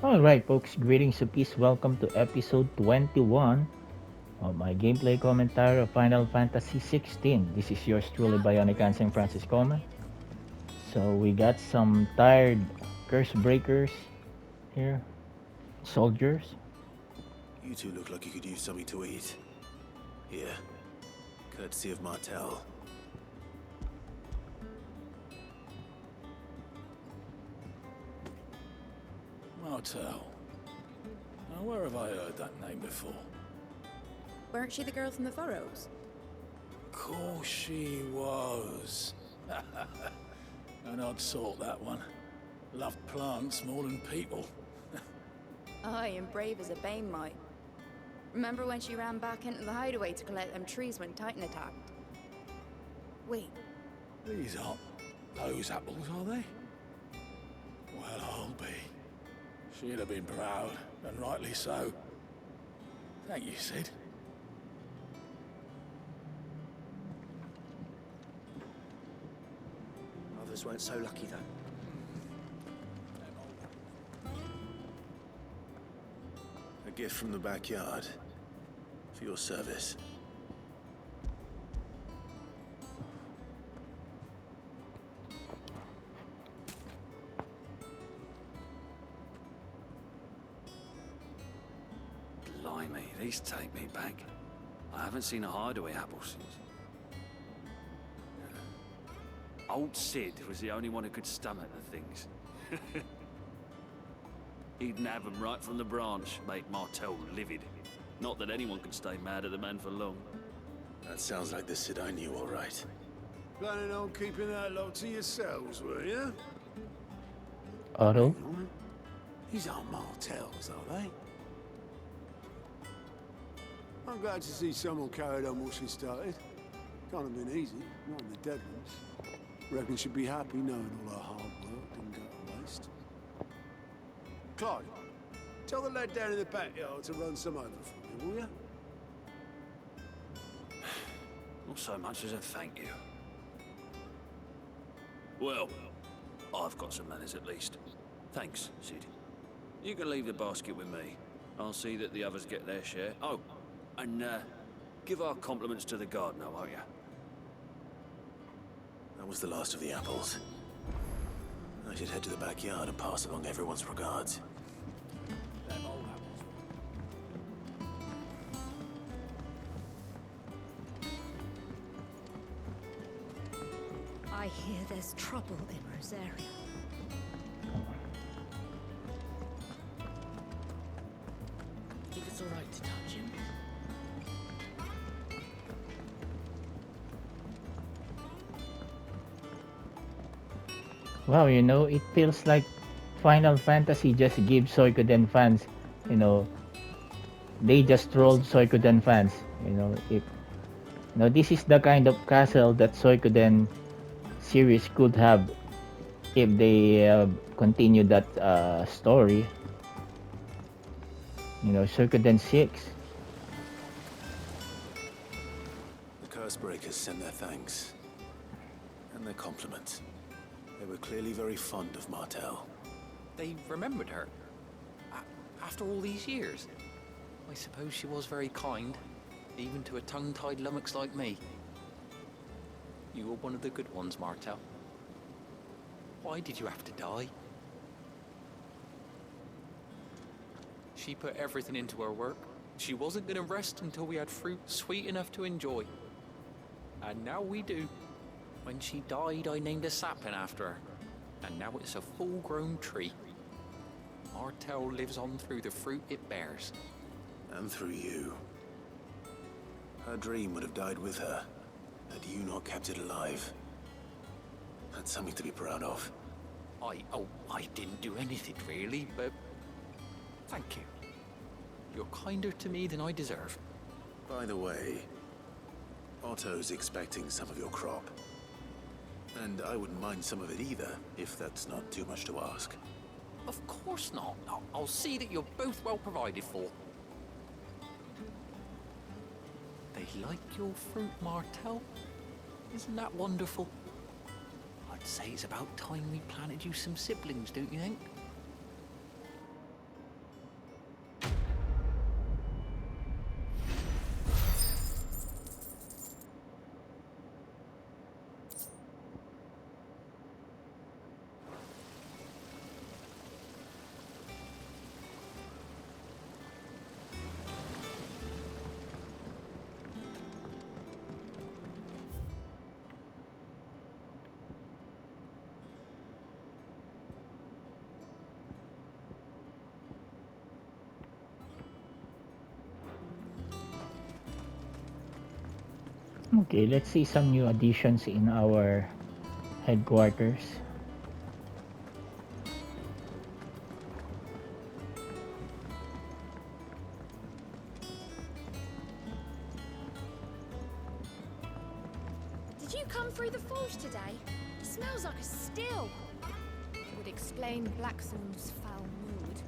Alright, folks, greetings of peace. Welcome to episode 21 of my gameplay commentary of Final Fantasy 16. This is yours truly, Bionicanseng Francis Coleman. So, we got some tired curse breakers here, soldiers. You two look like you could use something to eat. Here, courtesy of Martel. Martel. Now, where have I heard that name before? Weren't she the girl from the Furrows? Course she was. An odd sort, that one. Loved plants more than people. Aye, and brave as a bane might. Remember when she ran back into the hideaway to collect them trees when Titan attacked? Wait, These aren't those apples, are they? Well, I'll be. She'd have been proud, and rightly so. Thank you, Sid. Others weren't so lucky, though. A gift from the backyard. For your service. Blimey, these take me back. I haven't seen a hideaway apple since. Old Sid was the only one who could stomach the things. He'd nab 'em right from the branch, make Martel livid. Not that anyone could stay mad at the man for long. That sounds like the Sid I knew, all right. Planning on keeping that lot to yourselves, were you? Otto. These aren't Martels, are they? I'm glad to see someone carried on what she started. Can't have been easy, not in the dead ones. Reckon she'd be happy knowing all her hard work didn't go to waste. Clyde, tell the lad down in the backyard to run some over for me, will you? Not so much as a thank you. Well, I've got some manners at least. Thanks, Sid. You can leave the basket with me. I'll see that the others get their share. Oh, and give our compliments to the gardener, won't you? That was the last of the apples. I should head to the backyard and pass along everyone's regards. Them old apples. I hear there's trouble in Rosaria. Think it's alright to touch him? Wow, it feels like Final Fantasy just gives Suikoden fans, you know, they just trolled Suikoden fans. If this is the kind of castle that Suikoden series could have if they continue that story. Suikoden 6. The curse breakers send their thanks. And their compliments. They were clearly very fond of Martel. They remembered her. After all these years. I suppose she was very kind, even to a tongue-tied lummox like me. You were one of the good ones, Martel. Why did you have to die? She put everything into her work. She wasn't going to rest until we had fruit sweet enough to enjoy. And now we do. When she died, I named a sapling after her. And now it's a full-grown tree. Martel lives on through the fruit it bears. And through you. Her dream would have died with her, had you not kept it alive. That's something to be proud of. I didn't do anything really, but thank you. You're kinder to me than I deserve. By the way, Otto's expecting some of your crop. And I wouldn't mind some of it either, if that's not too much to ask. Of course not. I'll see that you're both well provided for. They like your fruit, Martel. Isn't that wonderful? I'd say it's about time we planted you some siblings, don't you think? Okay, let's see some new additions in our headquarters. Did you come through the forge today? Smells like a still. Would explain Blackthorn's foul mood.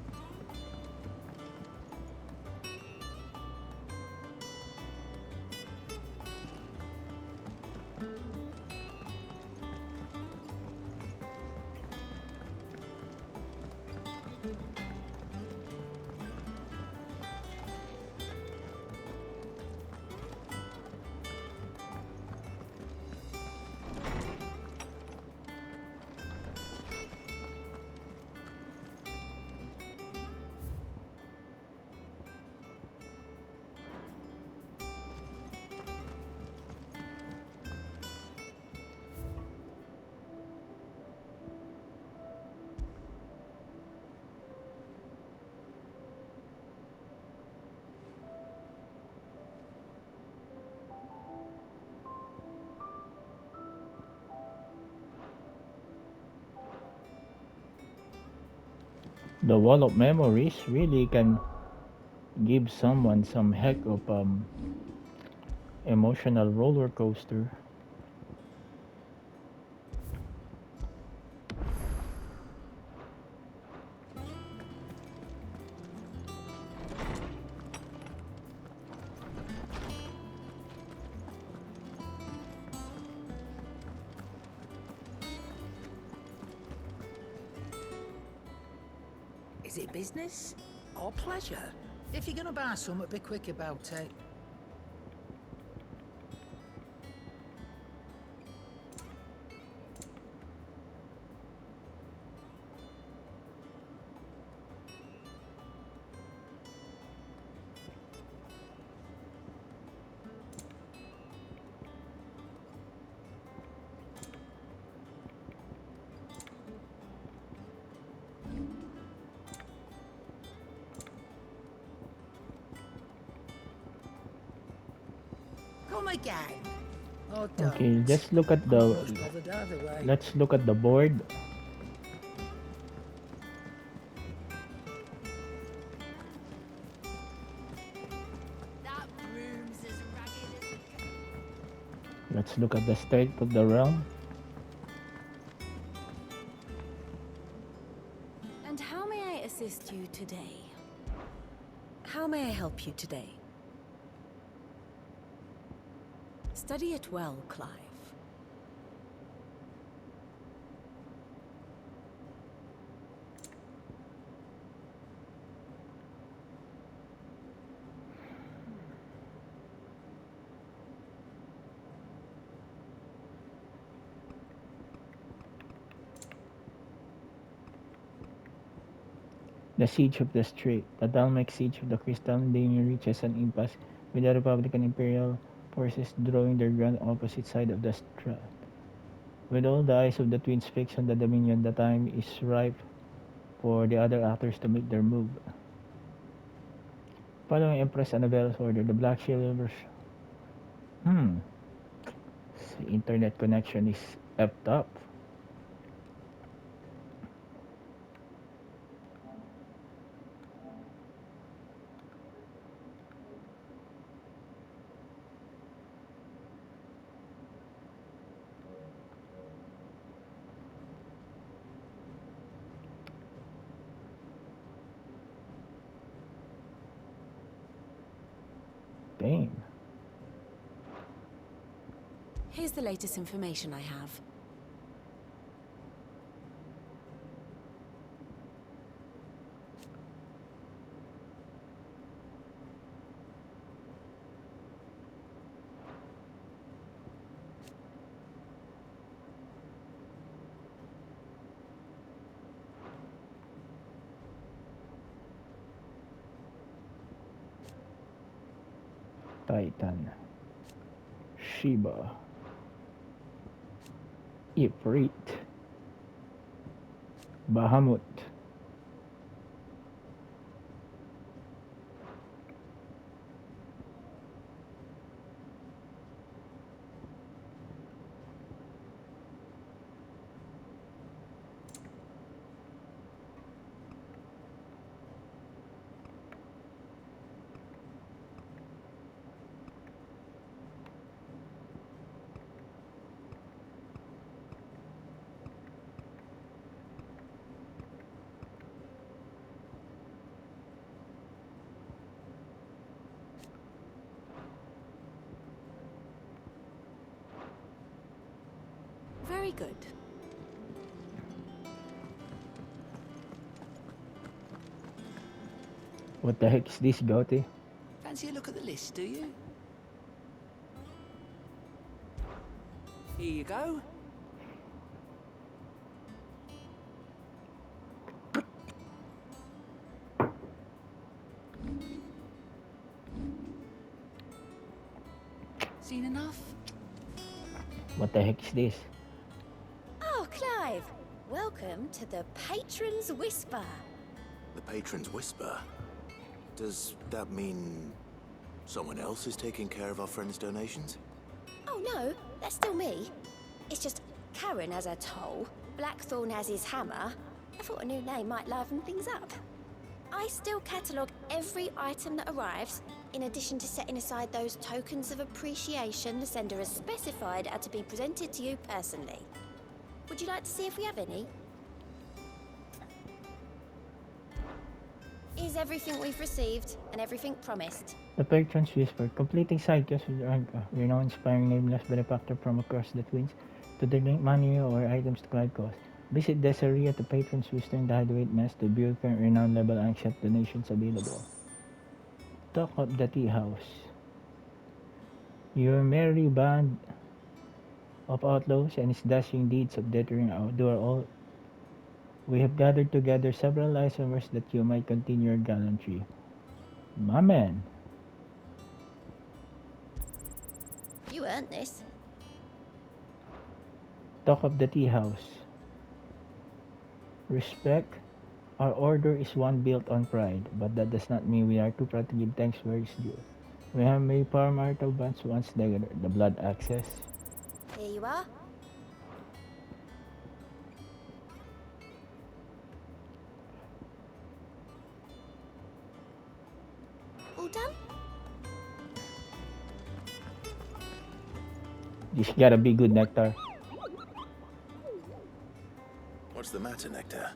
The wall of memories really can give someone some heck of emotional roller coaster. Is it business or pleasure? If you're gonna buy something, be quick about it. Come again. Oh, Okay, don't. just look at I'm not the much bothered either way. let's look at the board. That room's as ragged as... Let's look at the state of the realm. And how may I assist you today? How may I help you today? Study it well, Clive. The siege of the street. The Dalmec siege of the Crystal Lane reaches an impasse with the Republican Imperial forces drawing their grand opposite side of the strat. With all the eyes of the twins fixed on the Dominion, the time is ripe for the other actors to make their move. Following Empress Annabelle's order, the Black Shielders. Hmm, internet connection is effed up. Damn. Here's the latest information I have. Titan. Shiba. Ifrit. Bahamut. good. What the heck is this, Gotti? Fancy a look at the list, do you? Here you go. Seen enough? What the heck is this? Oh, Clive! Welcome to the Patron's Whisper. The Patron's Whisper? Does that mean someone else is taking care of our friend's donations? Oh no, that's still me. It's just Karen has her toll, Blackthorn has his hammer. I thought a new name might liven things up. I still catalogue every item that arrives, in addition to setting aside those tokens of appreciation the sender has specified are to be presented to you personally. Would you like to see if we have any? Is everything we've received and everything promised? The Patron's Whisper, completing side quests with rank renowned inspiring nameless benefactor from across the twins to donate money or items to Clyde cause. Visit Desiree at the Patron's Whisper in the Hideaway Mess to view current renowned level and accept donations available. Talk of the Tea House. Your merry band of outlaws and its dashing deeds of deterring outdoor all. We have gathered together several isomers that you might continue your gallantry. My man. You earned this. Talk of the Tea House. Respect. Our order is one built on pride, but that does not mean we are too proud to give thanks where it's due. We have made power marital bonds once the blood access. Here you are. All done? This gotta be good, Nectar. What's the matter, Nectar?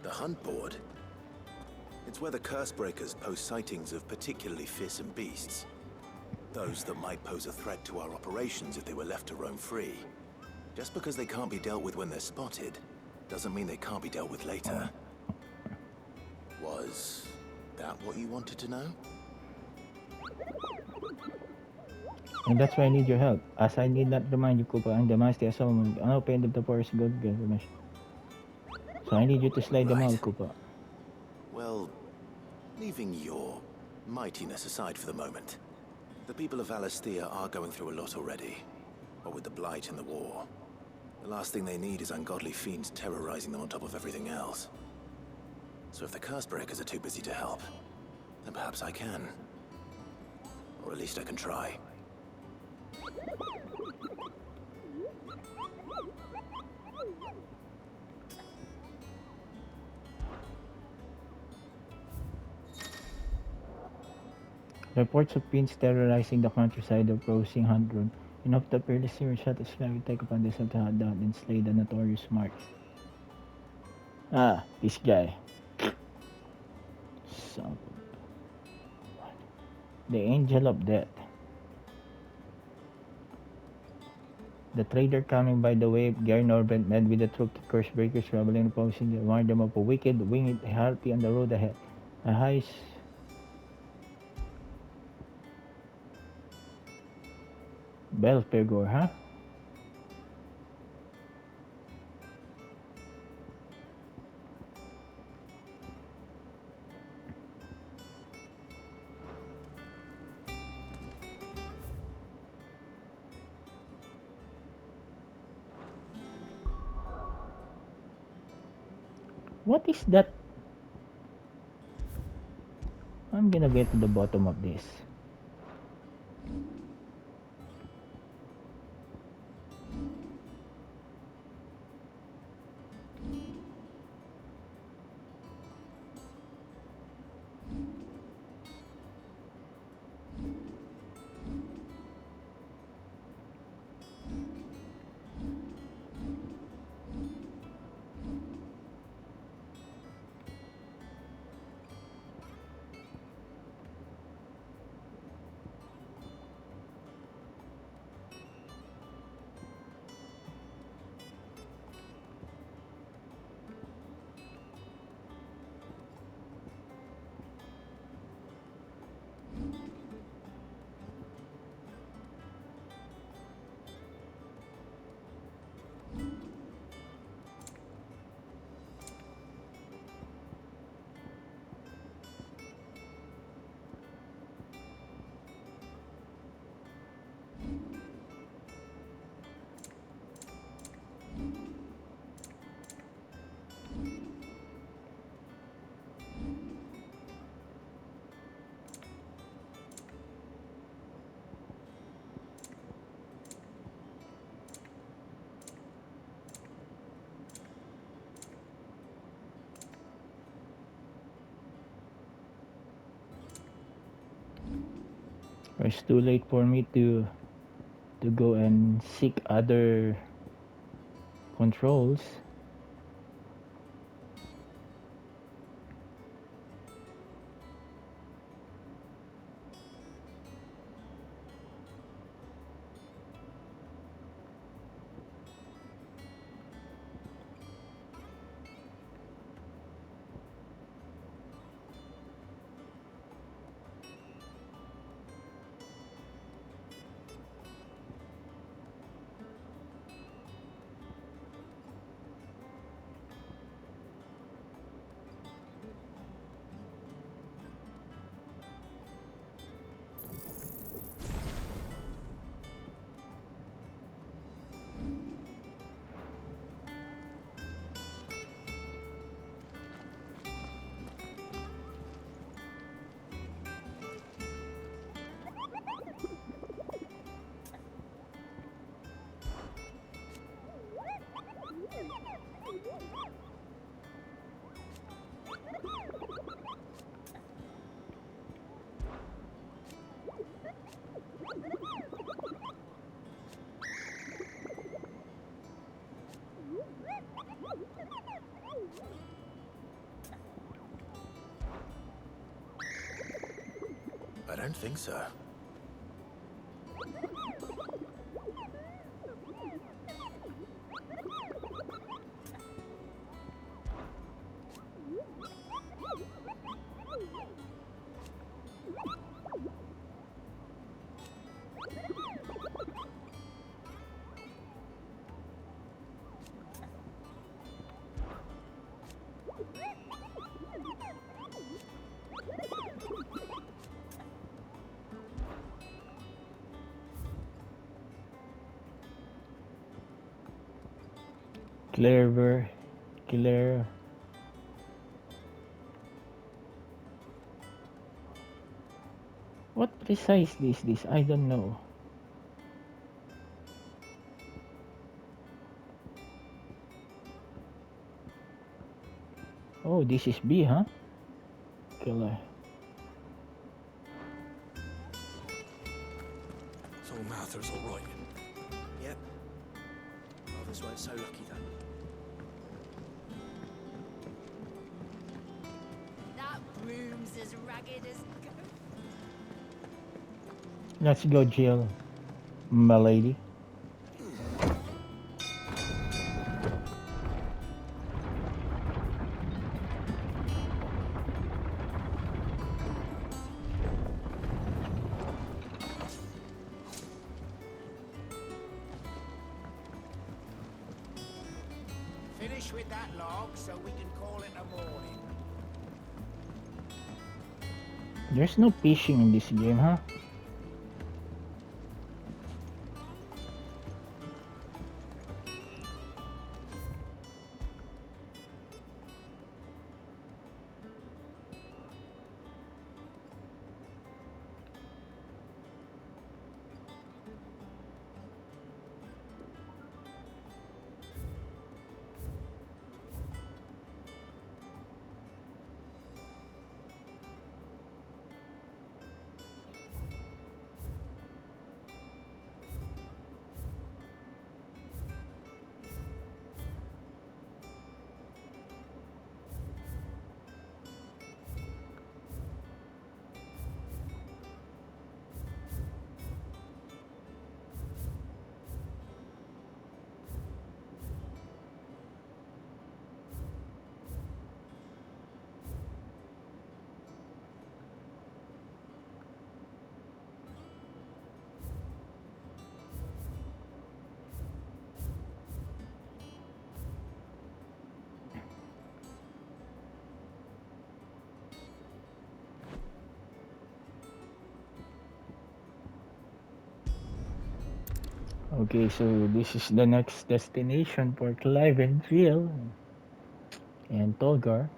The hunt board? It's where the curse breakers post sightings of particularly fearsome beasts. Those that might pose a threat to our operations if they were left to roam free. Just because they can't be dealt with when they're spotted, doesn't mean they can't be dealt with later. Was that what you wanted to know? And that's why I need your help. As I need not remind you, Koopa, ang Damastia Summon, an open end of the forest good information. So I need you to slide them out, Koopa. Well, leaving your mightiness aside for the moment, the people of Valisthea are going through a lot already. What with the Blight and the war. The last thing they need is ungodly fiends terrorizing them on top of everything else. So if the curse breakers are too busy to help, then perhaps I can. Or at least I can try. Reports of fiends terrorizing the countryside of Rosing Hunt enough to fearless serious shot the sky will take upon themselves to hunt down and slay the notorious marks. Ah, this guy. Son. The Angel of Death. The trader coming by the way, Gary Norbert met with the troop of curse breakers traveling opposing the warned them of a wicked winged harpy on the road ahead. A high Belphegor, huh? What is that? I'm gonna get to the bottom of this. It's too late for me to go and seek other controls. I don't think so. Clever, Claire. What precisely is this? I don't know. Oh, this is B, huh? Killer. So Mather's all right. Yep. Others weren't so lucky though. That room's as ragged as Let's go, Jill, my lady. Finish with that log so we can call it a morning. There's no fishing in this game, huh? Okay, so this is the next destination for Clive and Jill and Tolgar.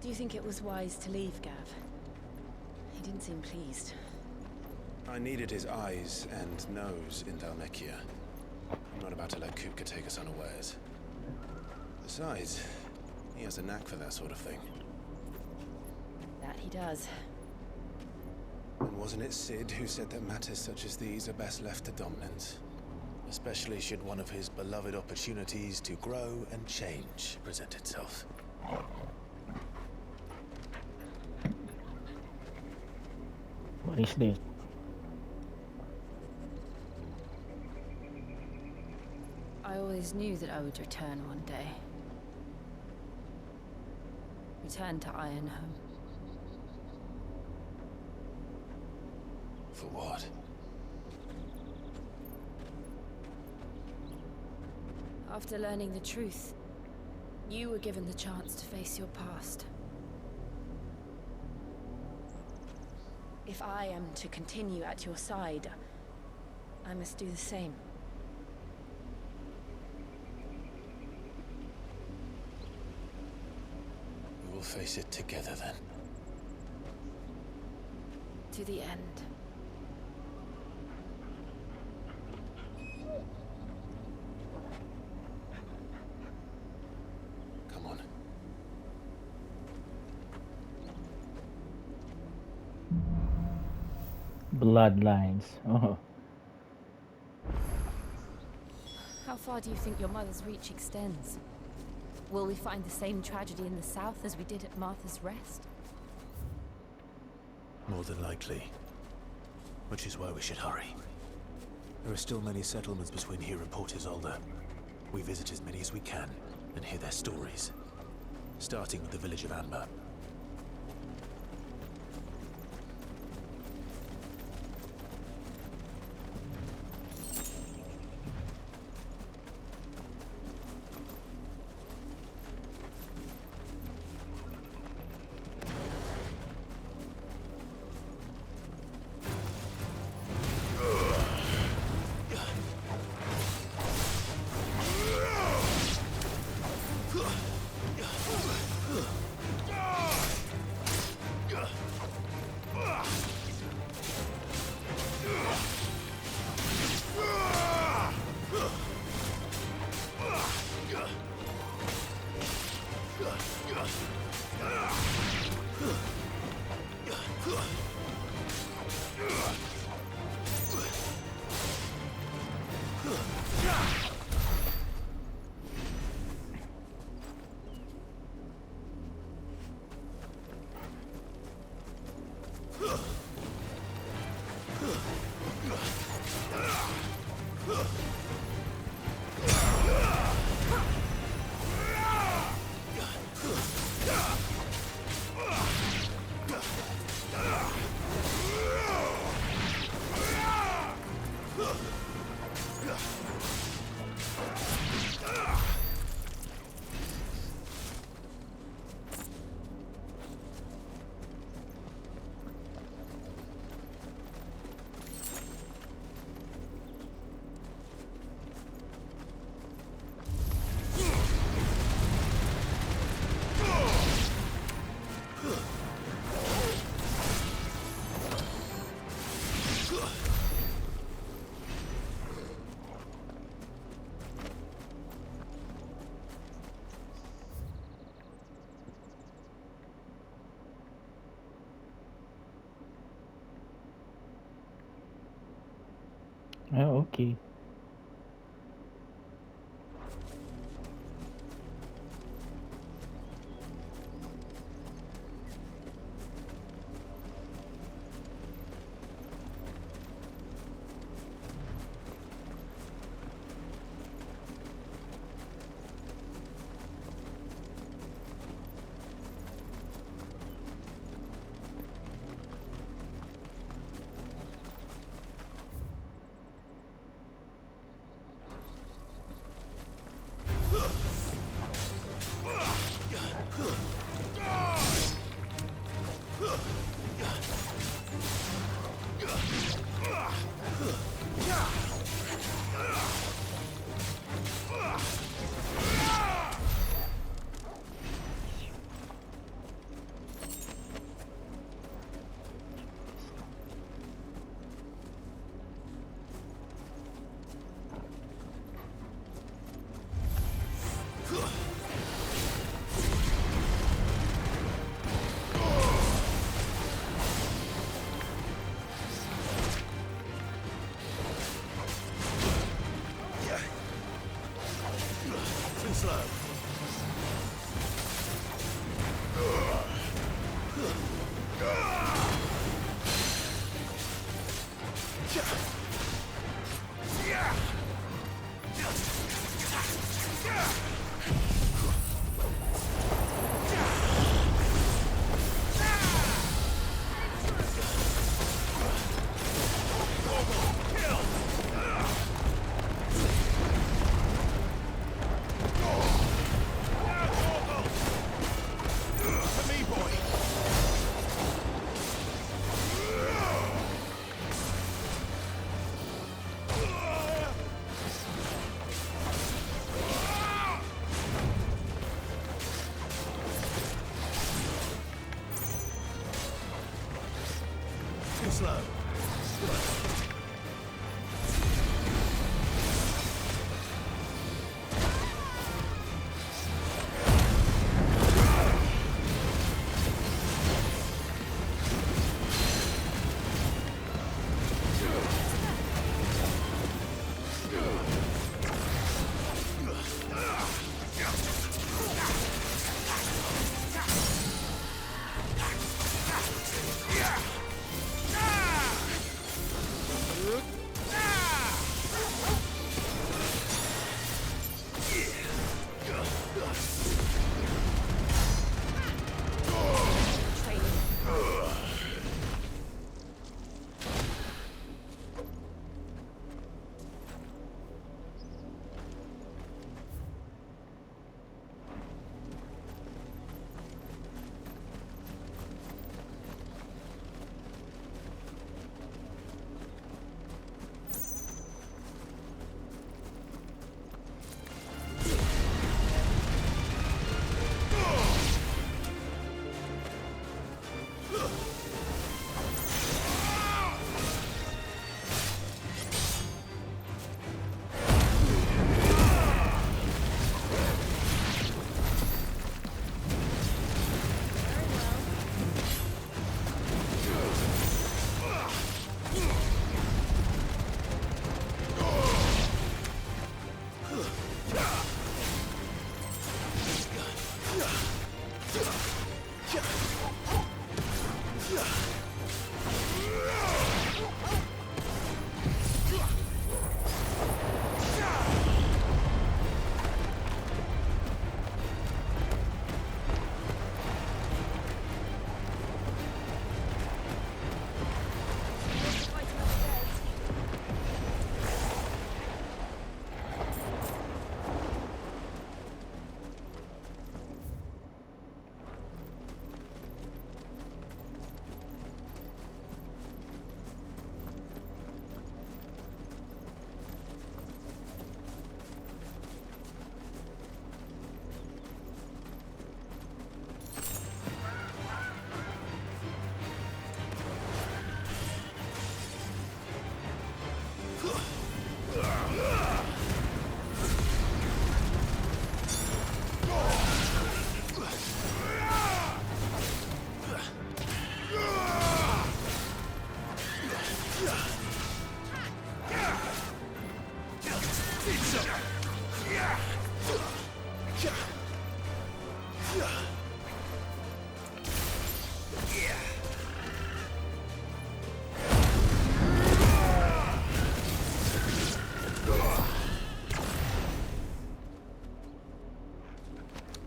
Do you think it was wise to leave, Gav? He didn't seem pleased. I needed his eyes and nose in Dalmekia. I'm not about to let Kupka take us unawares. Besides, he has a knack for that sort of thing. That he does. And wasn't it Sid who said that matters such as these are best left to dominance? Especially should one of his beloved opportunities to grow and change present itself. What is this? I always knew that I would return one day. Return to Ironhome. For what? After learning the truth, you were given the chance to face your past. If I am to continue at your side, I must do the same. We will face it together then. To the end. Come on. Bloodlines. Oh. How far do you think your mother's reach extends? Will we find the same tragedy in the south as we did at Martha's Rest? More than likely. Which is why we should hurry. There are still many settlements between here and Port Isolde. We visit as many as we can and hear their stories. Starting with the village of Amber. Oh, okay. slow.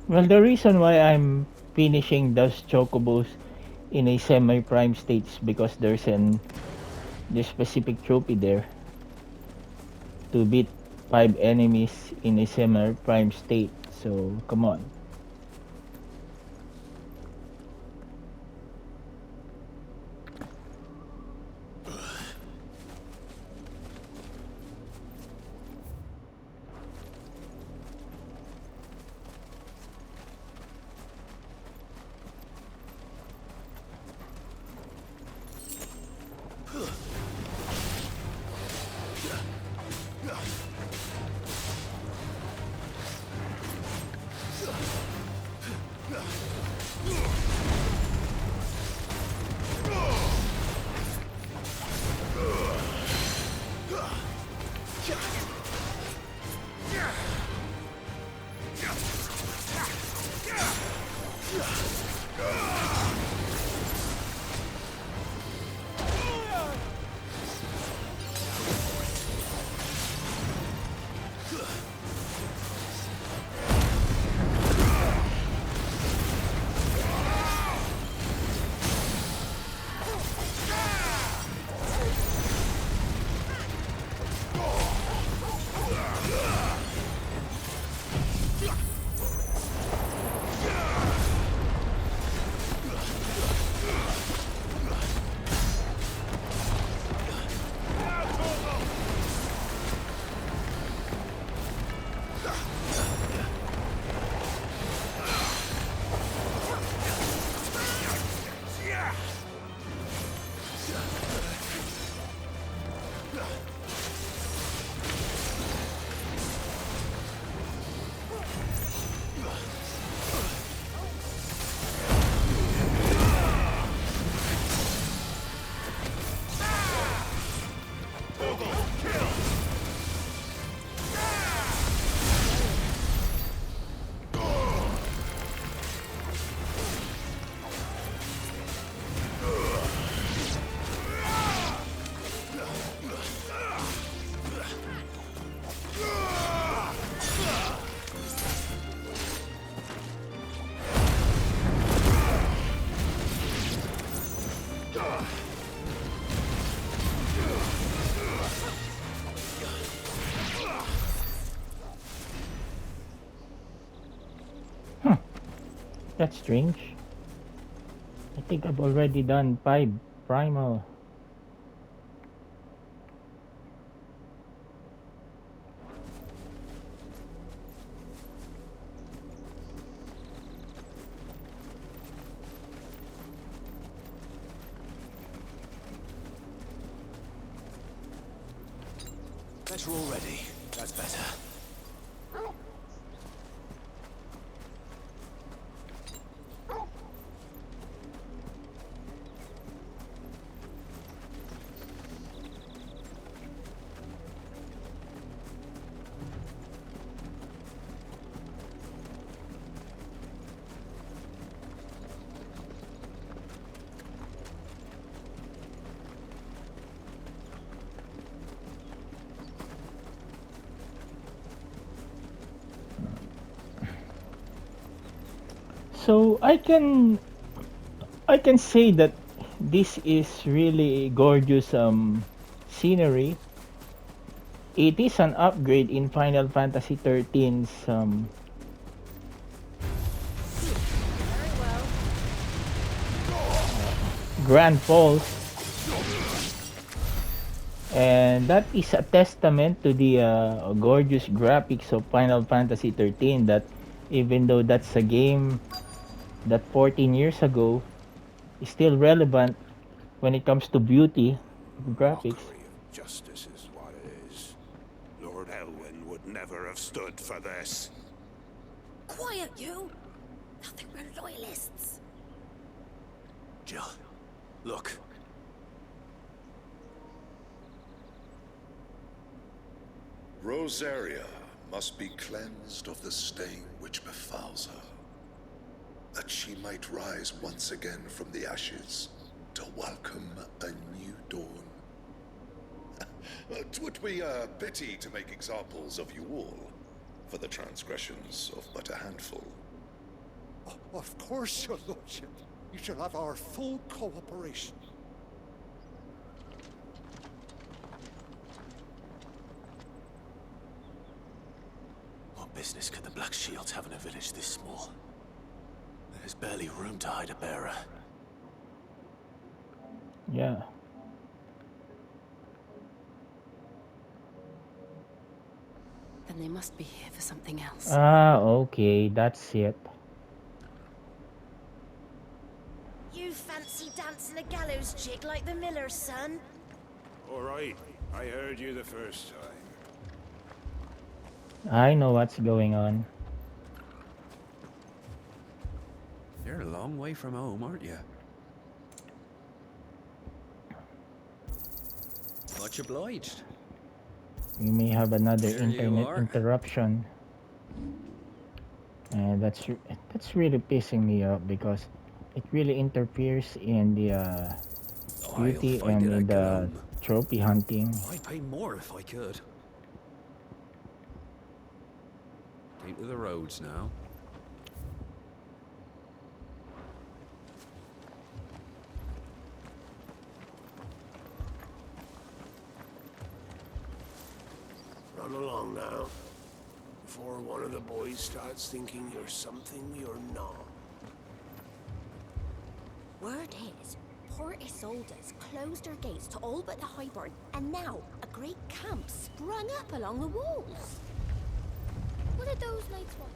Well, the reason why I'm finishing those chocobos in a semi-prime state is because there's specific trophy there to beat 5 enemies in a semi-prime state. So come on. That's strange. I think I've already done 5 primal. Better already. That's better. So I can say that this is really gorgeous scenery. It is an upgrade in Final Fantasy 13's Grand Falls, and that is a testament to the gorgeous graphics of Final Fantasy 13, that even though that's a game that 14 years ago is still relevant when it comes to beauty graphics. Mockery of justice is what it is. Lord Elwyn would never have stood for this. Quiet, you! Nothing, we're loyalists. Jill, look. Rosaria must be cleansed of the stain which befouls her, that she might rise once again from the ashes to welcome a new dawn. 'Twould be a pity to make examples of you all for the transgressions of but a handful. Of course, your lordship. You shall have our full cooperation. What business could the Black Shields have in a village this small? There's barely room to hide a bearer. Yeah. Then they must be here for something else. Ah, okay, that's it. You fancy dancing a gallows jig like the miller's son? All right, I heard you the first time. I know what's going on. You're a long way from home, aren't you? Much obliged. We may have another There you internet are. interruption, and that's really pissing me off because it really interferes in the beauty I'll find and it in a the gloom. trophy hunting. I'd pay more if I could. Keep to the roads now. Run along now, before one of the boys starts thinking you're something you're not. Word is, Port Isolde's closed her gates to all but the Highborn, and now a great camp sprung up along the walls. What did those knights want?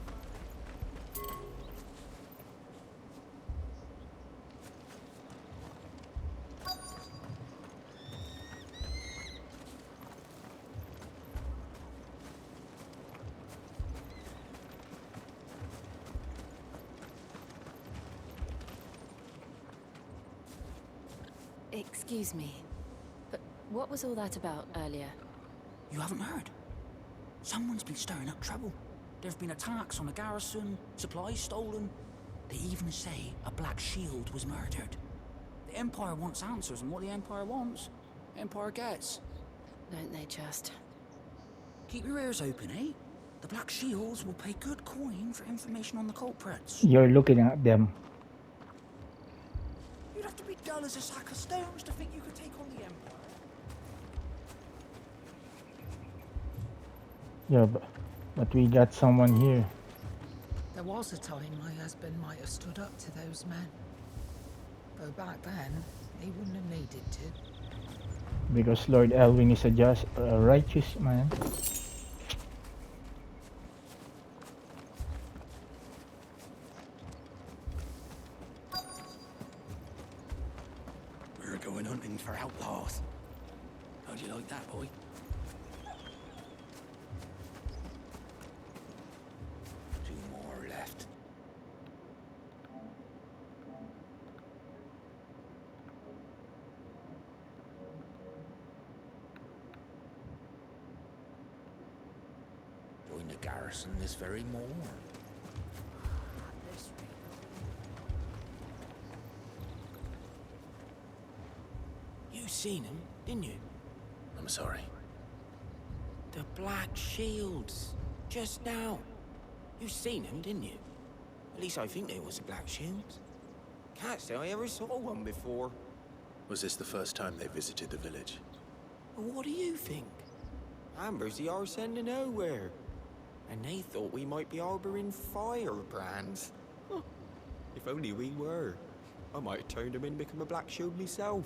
Excuse me, but what was all that about earlier? You haven't heard? Someone's been stirring up trouble. There've been attacks on the garrison, supplies stolen. They even say a Black Shield was murdered. The Empire wants answers, and what the Empire wants, Empire gets. Don't they just? Keep your ears open, eh? The Black Shields will pay good coin for information on the culprits. You're looking at them. You'd have to be dull as a sack of stones to think you could take on the Empire. Yeah, but we got someone here. There was a time my husband might have stood up to those men. Though back then, he wouldn't have needed to. Because Lord Elwin is a righteous man. We're going hunting for outlaws. How do you like that, boy? Two more left. Join the garrison this very morn. You seen him, didn't you? I'm sorry. The Black Shields. Just now. You seen him, didn't you? At least I think they was the Black Shields. Can't say I ever saw one before. Was this the first time they visited the village? Well, what do you think? Amber's the arse end of nowhere. And they thought we might be harboring firebrands. Huh. If only we were. I might have turned them in and become a Black Shield myself.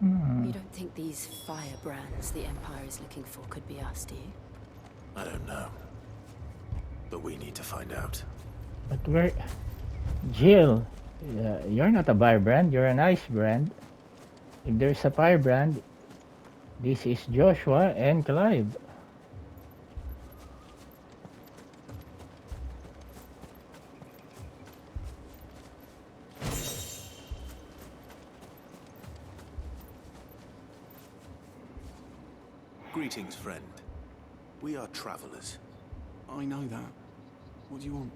You don't think these firebrands the Empire is looking for could be us, do you? I don't know. But we need to find out. But where... Jill, you're not a firebrand, you're an ice brand. If there's a firebrand, this is Joshua and Clive. Greetings, friend. We are travelers. I know that. What do you want?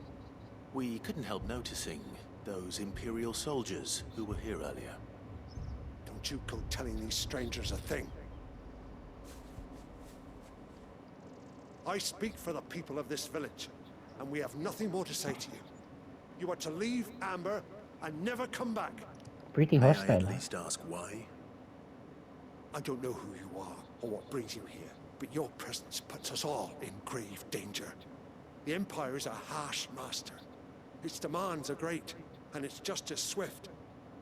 We couldn't help noticing those Imperial soldiers who were here earlier. Don't you go telling these strangers a thing. I speak for the people of this village, and we have nothing more to say to you. You are to leave Amber and never come back. Pretty May I hostile. at least ask why? I don't know who you are or what brings you here, but your presence puts us all in grave danger. The Empire is a harsh master. Its demands are great, and its justice swift.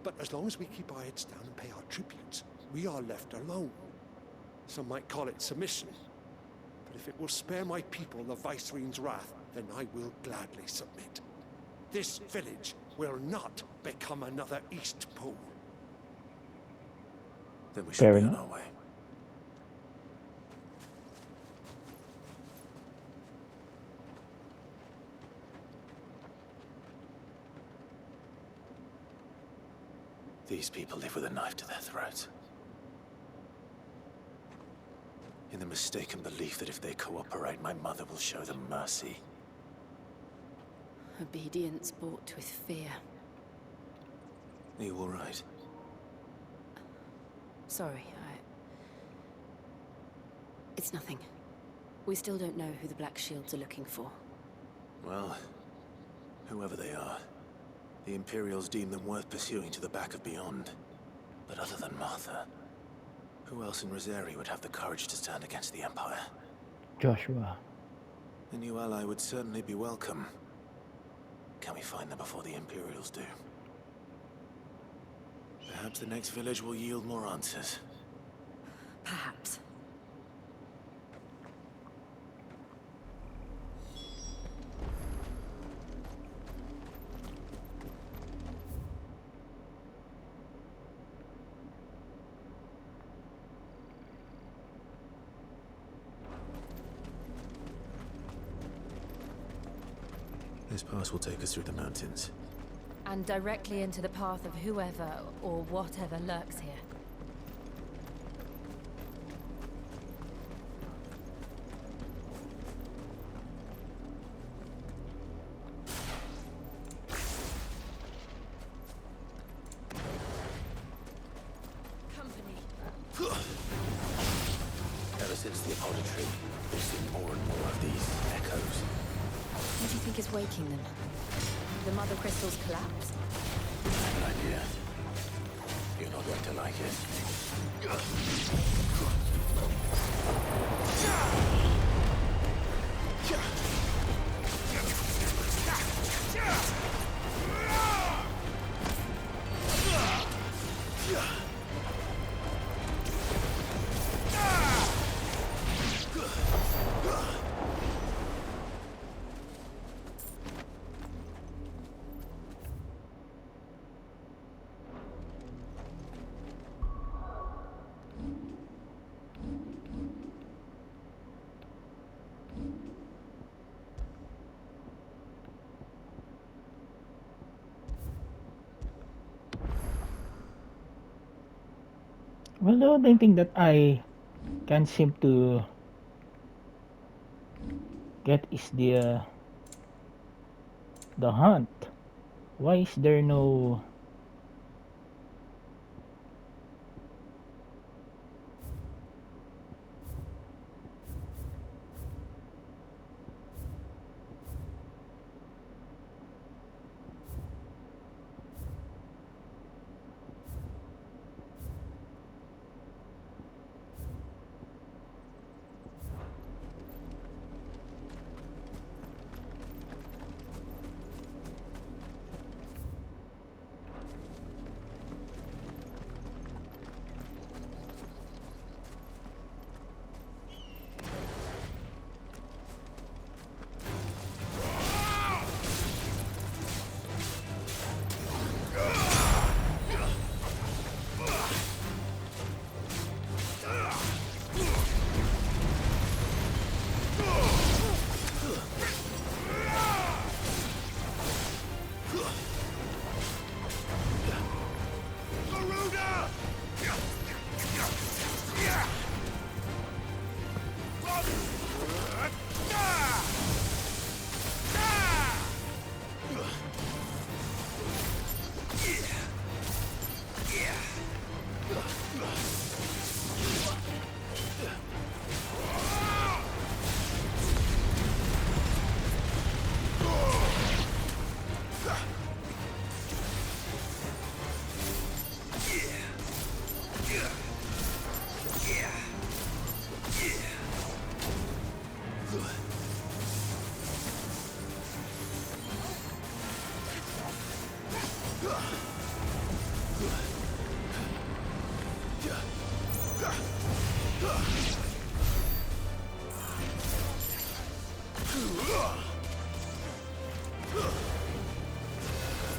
But as long as we keep our heads down and pay our tributes, we are left alone. Some might call it submission. But if it will spare my people the Viceroy's wrath, then I will gladly submit. This village will not become another East Pole. Then we should Fair be on enough. our way. These people live with a knife to their throats. In the mistaken belief that if they cooperate, my mother will show them mercy. Obedience bought with fear. Are you all right? Sorry, It's nothing. We still don't know who the Black Shields are looking for. Well, whoever they are, the Imperials deem them worth pursuing to the back of beyond. But other than Martha, who else in Rosari would have the courage to stand against the Empire? Joshua. A new ally would certainly be welcome. Can we find them before the Imperials do? Perhaps the next village will yield more answers. Perhaps. This pass will take us through the mountains. and directly into the path of whoever or whatever lurks here. Ever since the apollo tree, we've seen more and more of these echoes. What do you think is waking them? The mother crystals collapsed? I have an idea. You're not going to like it. Well, the only thing that I can't seem to get is the hunt. Why is there no...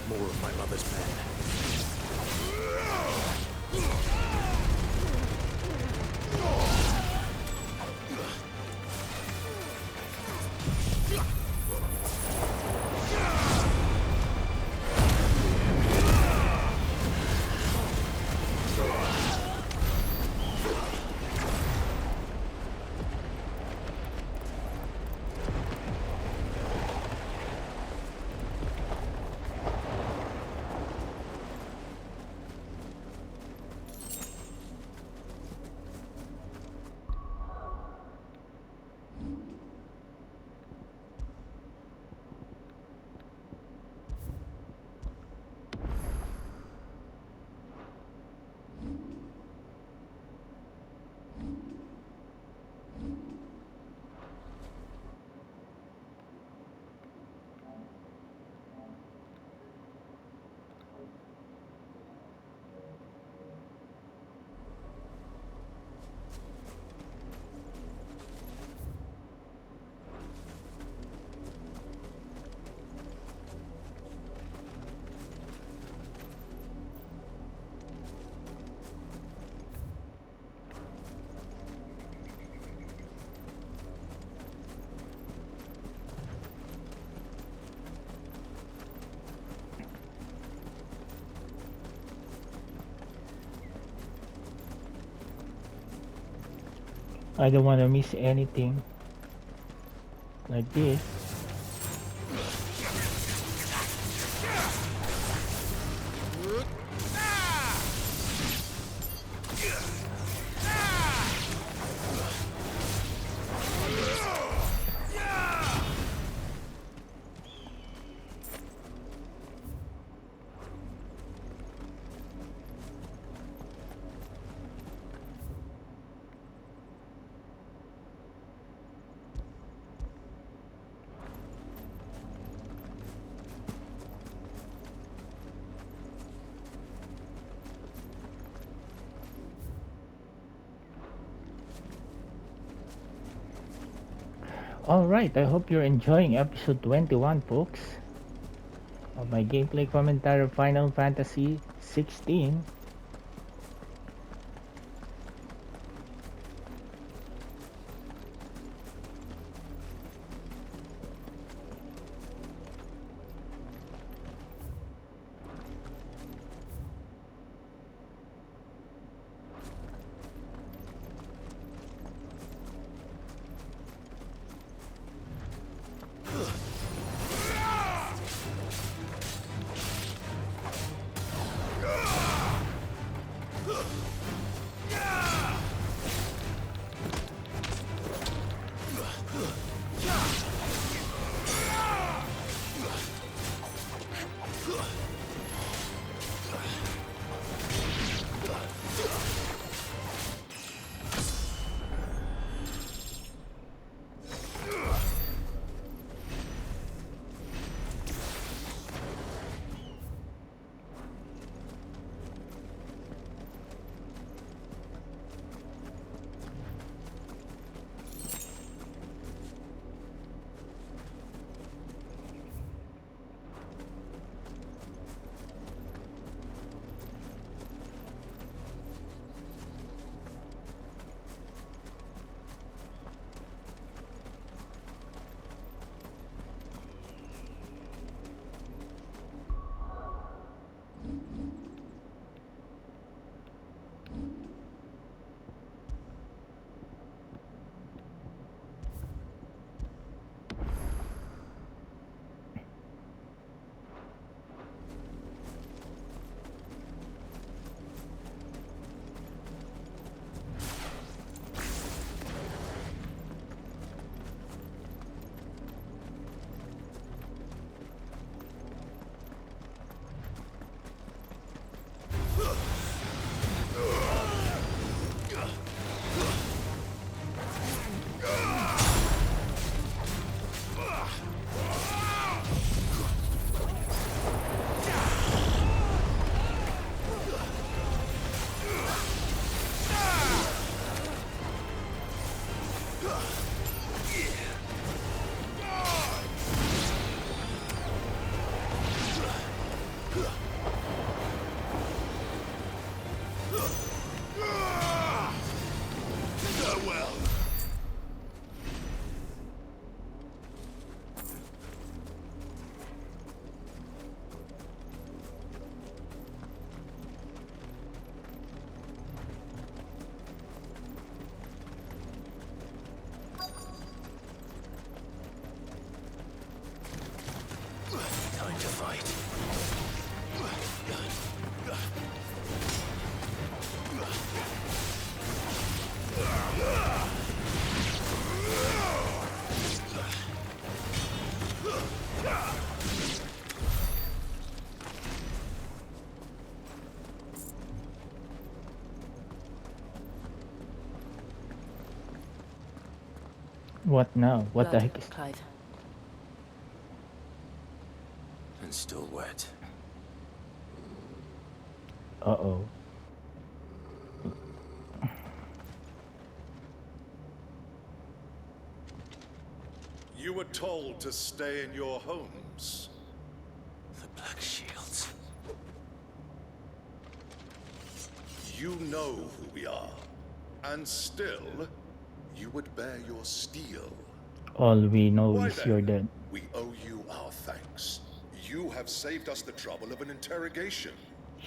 More of my mother's men. I don't want to miss anything like this. Alright, I hope you're enjoying episode 21, folks, of my gameplay commentary of Final Fantasy 16. Time to fight. What now? What the Blood, heck is... Clive. And still wet. Uh-oh. You were told to stay in your homes. The Black Shields. You know who we are. And still, you would bear your steel. All we know Why is then? you're dead. We owe you our thanks. You have saved us the trouble of an interrogation.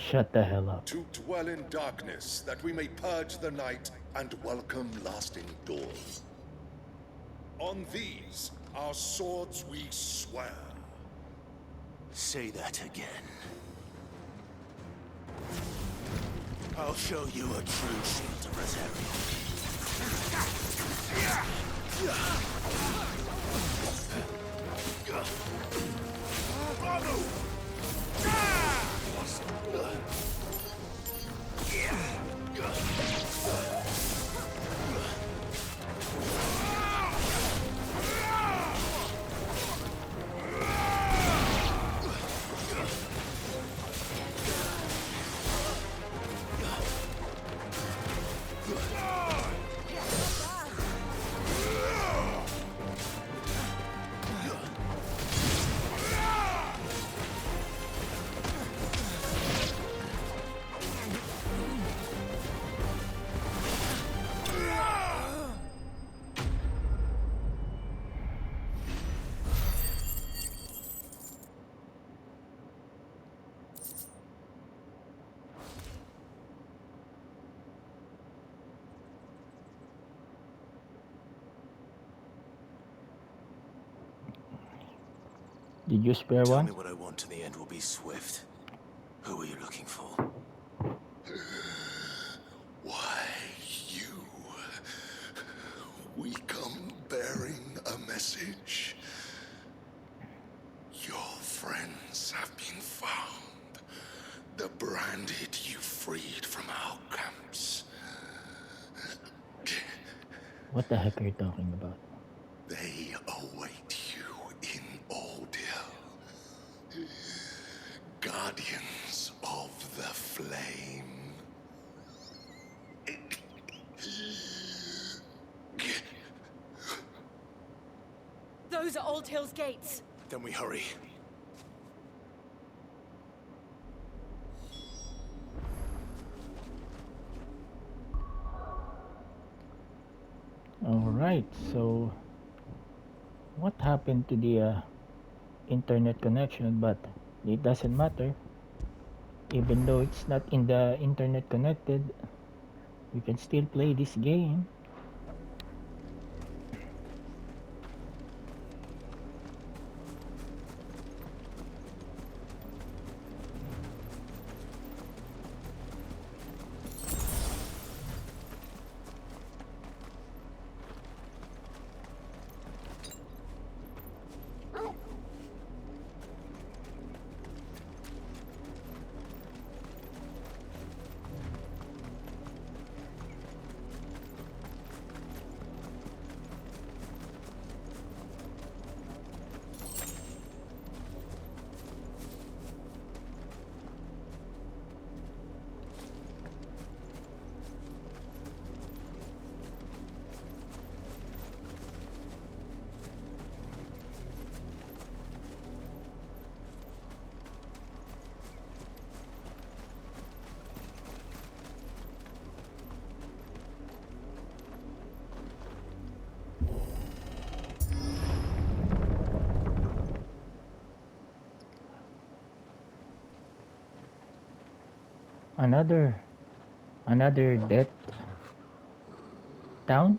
Shut the hell up. To dwell in darkness, that we may purge the night and welcome lasting dawn. On these, our swords we swear. Say that again. I'll show you a true shield of Rosario. Did you spare Tell one? me what I want and the end will be swift. Who are you looking for? Why, you. We come bearing a message. Your friends have been found. The branded you freed from our camps. What the heck are you talking about? They await you in Ordeal. Guardians of the Flame. Those are Old Hill's gates. Then we hurry. Alright, so what happened to the internet connection? But it doesn't matter. Even though it's not in the internet connected, we can still play this game. Another death town.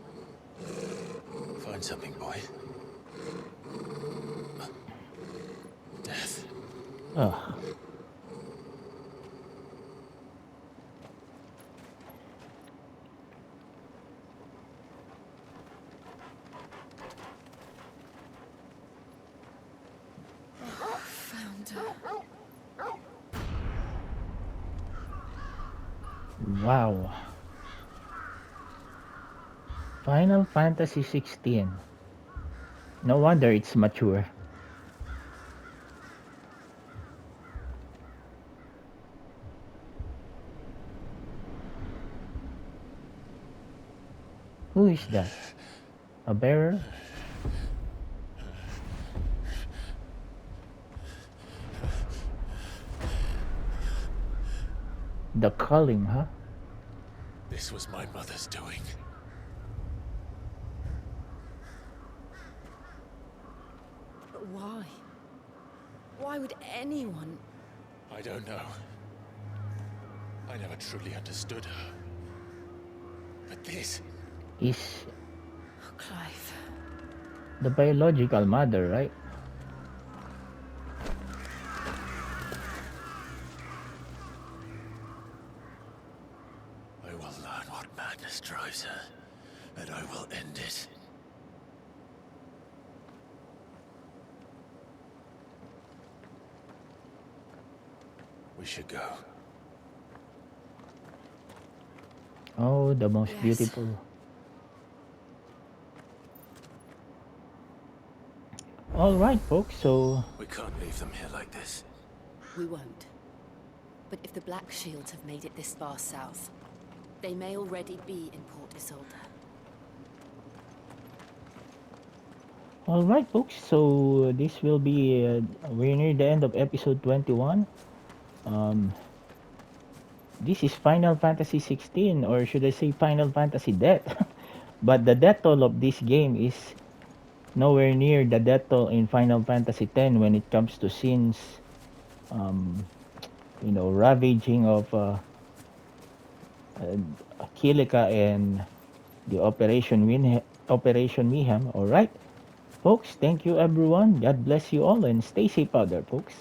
Find something, boy. Death. Ugh. Found her. Wow. Final Fantasy 16. No wonder it's mature. Who is that? A bearer? The culling, huh? This was my mother's doing. But why? Why would anyone? I don't know. I never truly understood her. But this... is Clive. the biological mother, right? I will learn what madness drives her, and I will end it. We should go. Oh, the most Yes. beautiful. All right, folks. So We can't leave them here like this. We won't. But if the Black Shields have made it this far south, they may already be in Port Isolde. all right, folks. So this will be we're near the end of episode 21. Um, this is Final Fantasy 16, or should I say Final Fantasy Death? But the death toll of this game is nowhere near the death toll in Final Fantasy X when it comes to scenes, um, ravaging of Kilika and the Operation Mayhem. All right, folks. Thank you, everyone. God bless you all, and stay safe out there, folks.